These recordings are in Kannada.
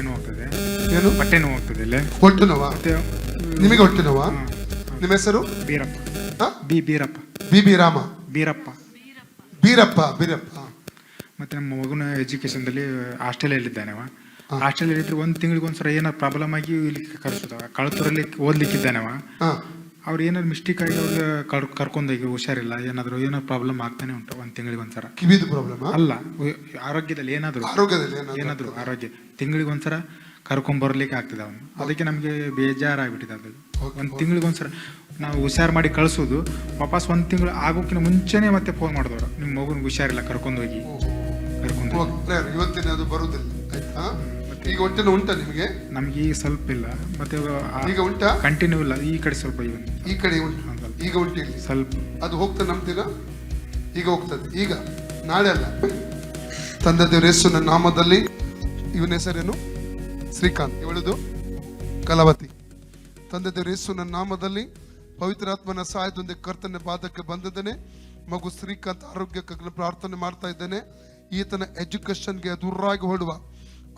ಹೊಟ್ಟೆ ನೋವು ಆಗ್ತದೆ. ಏನು ಹೊಟ್ಟೆ ನೋವು ಆಗ್ತದೆ ಇಲ್ಲೇ. ಹೊಟ್ಟೆ ನೋವಾ? ಮತ್ತೆ ನಿಮಗೆ ಹೊಟ್ಟೆ ನೋವಾ? ನಿಮ್ಮ ಹೆಸರು? ಬೀರಪ್ಪ. ಬೀರಪ್ಪ. ಬಿ ರಾಮ. ಬೀರಪ್ಪ. ಬೀರಪ್ಪ. ಮತ್ತೆ ನಮ್ಮ ಮಗುನ ಎಜುಕೇಶನ್ದಲ್ಲಿ ಹಾಸ್ಟೆಲಲ್ಲಿದ್ದಾನೆ. ಹಾಸ್ಟೆಲಲ್ಲಿ ಇದ್ರೆ ಒಂದು ತಿಂಗಳಿಗೆ ಒಂದ್ಸಲ ಏನಾರು ಪ್ರಾಬ್ಲಮ್ ಆಗಿ ಇಲ್ಲಿ ಕರೆಸೋದ. ಕಳತೂರಲ್ಲಿ ಓದ್ಲಿಕ್ಕಿದ್ದಾನೆ. ಅವ್ರು ಏನಾದ್ರು ಮಿಸ್ಟೇಕ್ ಆಗಿ ಅವ್ರಿಗೆ ಕರ್ಕೊಂಡೋಗಿ ಹುಷಾರಿಲ್ಲ, ಏನಾದ್ರು ಪ್ರಾಬ್ಲಮ್ ಆಗ್ತಾನೆ ಉಂಟು. ಒಂದು ತಿಂಗಳಿಗೆ ಒಂದ್ಸರ. ಕಿವಿದು ಪ್ರಾಬ್ಲಮ್ ಅಲ್ಲ, ಆರೋಗ್ಯದಲ್ಲಿ ಏನಾದ್ರು ಆರೋಗ್ಯ ತಿಂಗಳಿಗೆ ಒಂದ್ಸರ ಕರ್ಕೊಂಡ್ ಬರ್ಲಿಕ್ಕೆ ಆಗ್ತದೆ ಅವನು. ಅದಕ್ಕೆ ನಮ್ಗೆ ಬೇಜಾರಾಗ್ಬಿಟ್ಟಿದೆ. ಅದು ಒಂದು ತಿಂಗಳಿಗೆ ಒಂದ್ಸರ ನಾವು ಹುಷಾರು ಮಾಡಿ ಕಳ್ಸೋದು. ವಾಪಸ್ ಒಂದು ತಿಂಗಳು ಆಗೋಕ್ಕಿಂತ ಮುಂಚೆನೆ ಮತ್ತೆ ಫೋನ್ ಮಾಡಿದವರು, ನಿಮ್ಮ ಮಗುನ ಹುಷಾರಿಲ್ಲ ಕರ್ಕೊಂಡೋಗಿ. ಇವತ್ತಿನ ಅದು ಬರುದಿಲ್ಲ. ಆಯ್ತಾ? ಈಗ ಹೊಟ್ಟೆ ಉಂಟಾ ನಿಮಗೆ? ನಮ್ಗೆ ಈಗ ಸ್ವಲ್ಪ ಇಲ್ಲ, ಮತ್ತೆ ಈಗ ಉಂಟಾ? ಕಂಟಿನ್ಯೂ ಇಲ್ಲ. ಈ ಕಡೆ ಸ್ವಲ್ಪ ಈ ಕಡೆ ಉಂಟು, ಈಗ ಉಂಟಿಲ್ಲ ಸ್ವಲ್ಪ. ಅದು ಹೋಗ್ತಾ ನಂಬ್ತೀರಾ? ಈಗ ಹೋಗ್ತದೆ, ಈಗ ನಾಳೆ ಅಲ್ಲ. ತಂದೆ ದೇವರ ಯೇಸುವಿನ ನಾಮದಲ್ಲಿ. ಇವನ ಹೆಸರೇನು? ಶ್ರೀಕಾಂತ್. ಇವಳದು ಕಲಾವತಿ. ತಂದೆ ದೇವರ ಯೇಸುವಿನ ನಾಮದಲ್ಲಿ ಪವಿತ್ರಾತ್ಮನ ಸಹಾಯದೊಂದಿಗೆ ಕರ್ತನ ಪಾದಕ್ಕೆ ಬಂದಿದ್ದೇನೆ. ಮಗು ಶ್ರೀಕಾಂತ್ ಆರೋಗ್ಯಕ್ಕಾಗಲು ಪ್ರಾರ್ಥನೆ ಮಾಡ್ತಾ ಇದ್ದೇನೆ. ಈತನ ಎಜುಕೇಶನ್ಗೆ ದೂರಾಗಿ ಹೊಡುವ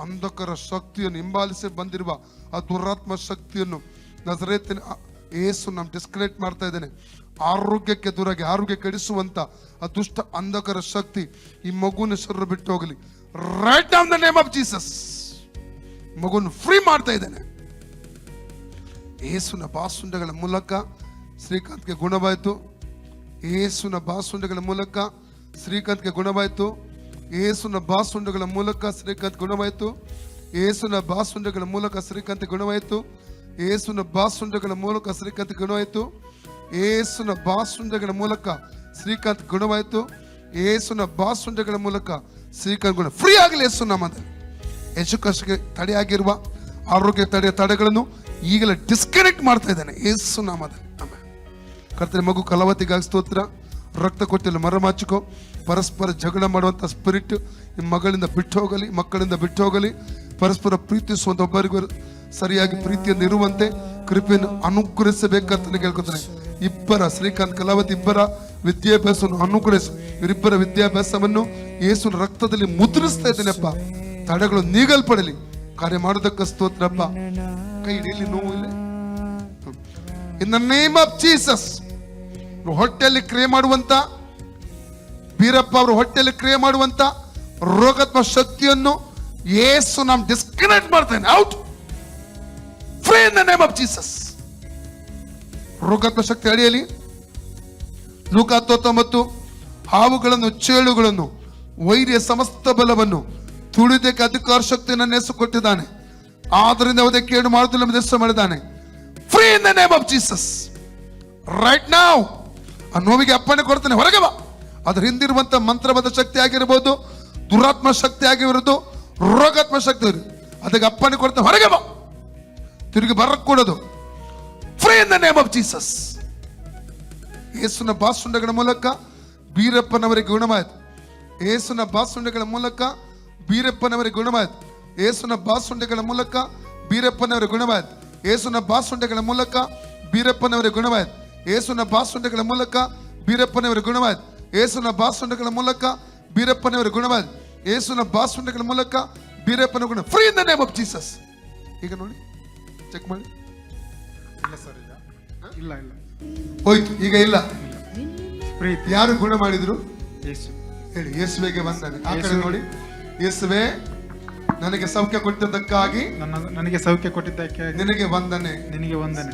ಅಂಧಕರ ಶಕ್ತಿಯನ್ನು ಹಿಂಬಾಲಿಸಿ ಬಂದಿರುವ ಆ ದುರಾತ್ಮ ಶಕ್ತಿಯನ್ನು ನಜರೇತಿನ ಯೇಸು ನಾನು ಡಿಸ್ಕನೆಕ್ಟ್ ಮಾಡ್ತಾ ಇದ್ದೇನೆ. ಆರೋಗ್ಯಕ್ಕೆ ದೂರಾಗಿ ಆರೋಗ್ಯ ಕೆಡಿಸುವಂತ ಆ ದುಷ್ಟ ಅಂಧಕರ ಶಕ್ತಿ ಈ ಮಗುನ ಹೆಸರು ಬಿಟ್ಟು ಹೋಗಲಿ. Write down the name of Jesus. ಮಗುನ ಫ್ರೀ ಮಾಡ್ತಾ ಇದ್ದೇನೆ. ಯೇಸುನ ಬಾಸುಂಡಗಳ ಮೂಲಕ ಶ್ರೀಕಾಂತ್ಗೆ ಗುಣವಾಯಿತು. ಯೇಸುನ ಬಾಸುಂಡಗಳ ಮೂಲಕ ಶ್ರೀಕಾಂತ್ಗೆ ಗುಣವಾಯಿತು. ಯೇಸುನ ಬಾಸುಂಡಗಳ ಮೂಲಕ ಶ್ರೀಕಾಂತ್ ಗುಣವಾಯಿತು. ಯೇಸುನ ಬಾಸುಂಡಗಳ ಮೂಲಕ ಶ್ರೀಕಾಂತ್ ಗುಣವಾಯಿತು. ಯೇಸುನ ಬಾಸುಂಡಗಳ ಮೂಲಕ ಶ್ರೀಕಾಂತ್ ಗುಣವಾಯಿತು. ಯೇಸುನ ಬಾಸುಂಡಗಳ ಮೂಲಕ ಶ್ರೀಕಾಂತ್ ಗುಣವಾಯಿತು. ಯೇಸುನ ಬಾಸುಂಡಗಳ ಮೂಲಕ ಶ್ರೀಕಾಂತ್ ಗುಣ ಫ್ರೀ ಆಗಲಿ ಯೇಸು ನಾಮದಲ್ಲಿ. ಎಜುಕೇಶನ್ಗೆ ತಡೆಯಾಗಿರುವ ಆರೋಗ್ಯ ತಡೆಗಳನ್ನು ಈಗಲೇ ಡಿಸ್ಕನೆಕ್ಟ್ ಮಾಡ್ತಾ ಇದ್ದಾನೆ ಯೇಸು ನಾಮದಲ್ಲಿ. ಕರ್ತನ ಮಗು ಕಲಾವತಿಗಾಗಿ ಸ್ತೋತ್ರ. ರಕ್ತ ಕೊಟ್ಟಿಲ್ಲ ಮರಮಾಚಿಕೋ. ಪರಸ್ಪರ ಜಗಳ ಮಾಡುವಂತ ಸ್ಪಿರಿಟ್ ನಿಮ್ಮ ಮಗಳಿಂದ ಬಿಟ್ಟು ಹೋಗಲಿ, ಮಕ್ಕಳಿಂದ ಬಿಟ್ಟು ಹೋಗಲಿ. ಪರಸ್ಪರ ಪ್ರೀತಿಸುವಂತ ಒಬ್ಬರಿಗೂ ಸರಿಯಾಗಿ ಪ್ರೀತಿಯನ್ನು ಇರುವಂತೆ ಕೃಪೆಯನ್ನು ಅನುಗ್ರಹಿಸಬೇಕಂತ ಕೇಳ್ಕೊತಾನೆ. ಇಬ್ಬರ ಶ್ರೀಕಾಂತ್ ಕಲಾವತಿ ಇಬ್ಬರ ವಿದ್ಯಾಭ್ಯಾಸವನ್ನು ಅನುಗ್ರಹಿಸಿ. ಇವರಿಬ್ಬರ ವಿದ್ಯಾಭ್ಯಾಸವನ್ನು ಯೇಸುವಿನ ರಕ್ತದಲ್ಲಿ ಮುದ್ರಿಸ್ತಾ ಇದ್ದೇನೆಪ್ಪ. ತಡೆಗಳು ನೀಗಲ್ಪಡಲಿ. ಕಾರ್ಯ ಮಾಡೋದಕ್ಕೆ ಸ್ತೋತ್ರಪ್ಪ. ಕೈ ಹಿಡಿಯಲಿ, ನೋವು ಇಲ್ಲ. ಇನ್ ದ ನೇಮ್ ಆಫ್ ಜೀಸಸ್. ಹೊಟ್ಟೆಯಲ್ಲಿ ಕ್ರಿಯೆ ಮಾಡುವಂತ ಬೀರಪ್ಪ ಅವರು ಹೊಟ್ಟೆಯಲ್ಲಿ ಕ್ರಿಯೆ ಮಾಡುವಂತ ರೋಗಾತ್ಮ ಶಕ್ತಿಯನ್ನು ಯೇಸು ನಾವು ಡಿಸ್ಕನೆಕ್ಟ್ ಮಾಡ್ತೇನೆ. Out, free in the name of Jesus. ರೋಗಾತ್ಮ ಶಕ್ತಿ ಅಡಿಯಲ್ಲಿ ಲೂಕ 19 ಹಾವುಗಳನ್ನು, ಚೇಳುಗಳನ್ನು, ವೈರ್ಯ ಸಮಸ್ತ ಬಲವನ್ನು ತುಳಿದಕ್ಕೆ ಅಧಿಕಾರ ಶಕ್ತಿಯನ್ನು ನೆಸು ಕೊಟ್ಟಿದ್ದಾನೆ. ಆದ್ರಿಂದ ಯಾವುದೇ ಕೇಡು ಮಾಡುತ್ತಿಲ್ಲ ಎಂಬ ಹೆಸರು ಮಾಡಿದ್ದಾನೆ. Free in the name of Jesus. Right ನಾವ್ ಆ ನೋವಿಗೆ ಅಪ್ಪಣೆ ಕೊಡ್ತಾನೆ, ಹೊರಗೆ ಬಾ. ಅದ್ರ ಹಿಂದಿರುವಂತ ಮಂತ್ರಬದ್ಧ ಶಕ್ತಿ ಆಗಿರ್ಬೋದು, ದುರಾತ್ಮ ಶಕ್ತಿ ಆಗಿರೋದು, ರೋಗಾತ್ಮ ಶಕ್ತಿ ಅದಕ್ಕೆ ಅಪ್ಪಣೆ ಕೊಡ್ತಾನೆ, ಹೊರಗೆ ಬಾ. ತಿರುಗಿ ಬರಕ್ ಕೊಡೋದು. Free in the name of Jesus. ಯೇಸುನ ಬಾಸುಂಡಗಳ ಮೂಲಕ ಬೀರಪ್ಪನವರಿಗೆ ಗುಣವಾಯಿತು. ಯೇಸುನ ಬಾಸುಂಡಗಳ ಮೂಲಕ ಬೀರಪ್ಪನವರಿಗೆ ಗುಣವಾಯಿತು. ಯೇಸುನ ಬಾಸುಂಡೆಗಳ ಮೂಲಕ ಬೀರಪ್ಪನವರಿಗೆ ಗುಣವಾಯಿತು. ಯೇಸುನ ಬಾಸುಂಡೆಗಳ ಮೂಲಕ ಬೀರಪ್ಪನವರಿಗೆ ಗುಣವಾಯಿತು. ಯೇಸುನ ಬಾಸುಂಡೆಗಳ ಮೂಲಕ ಬೀರಪ್ಪನವರಿಗೆ ಗುಣವಾಯಿತು. ಯೇಸುನ ಬಾಸುಂಡೆಗಳ ಮೂಲಕ ಬೀರಪ್ಪನವರಿಗೆ ಗುಣವಾಯಿತು. ಯೇಸುನ ಬಾಸುಂಡೆಗಳ ಮೂಲಕ ಬೀರಪ್ಪನ ಗುಣ. Free in the name of Jesus. ಈಗ ನೋಡಿ, ಚೆಕ್ ಮಾಡಿ. ಇಲ್ಲ ಸರ್, ಇಲ್ಲ ಇಲ್ಲ ಹೋಯ್ತು, ಈಗ ಇಲ್ಲ. ಯಾರು ಗುಣ ಮಾಡಿದ್ರು? ಯೇಸು. ಹೇಳಿ, ಯೇಸುವಿಗೆ ವಂದನೆ. ಆ ಕಡೆ ನೋಡಿ. ಯೇಸುವೆ, ನನಗೆ ಸೌಖ್ಯ ಕೊಟ್ಟಿದ್ದಕ್ಕಾಗಿ, ನನಗೆ ಸೌಖ್ಯ ಕೊಟ್ಟಿದ್ದಕ್ಕೆ ನಿನಗೆ ವಂದನೆ. ನಿನಗೆ ವಂದನೆ.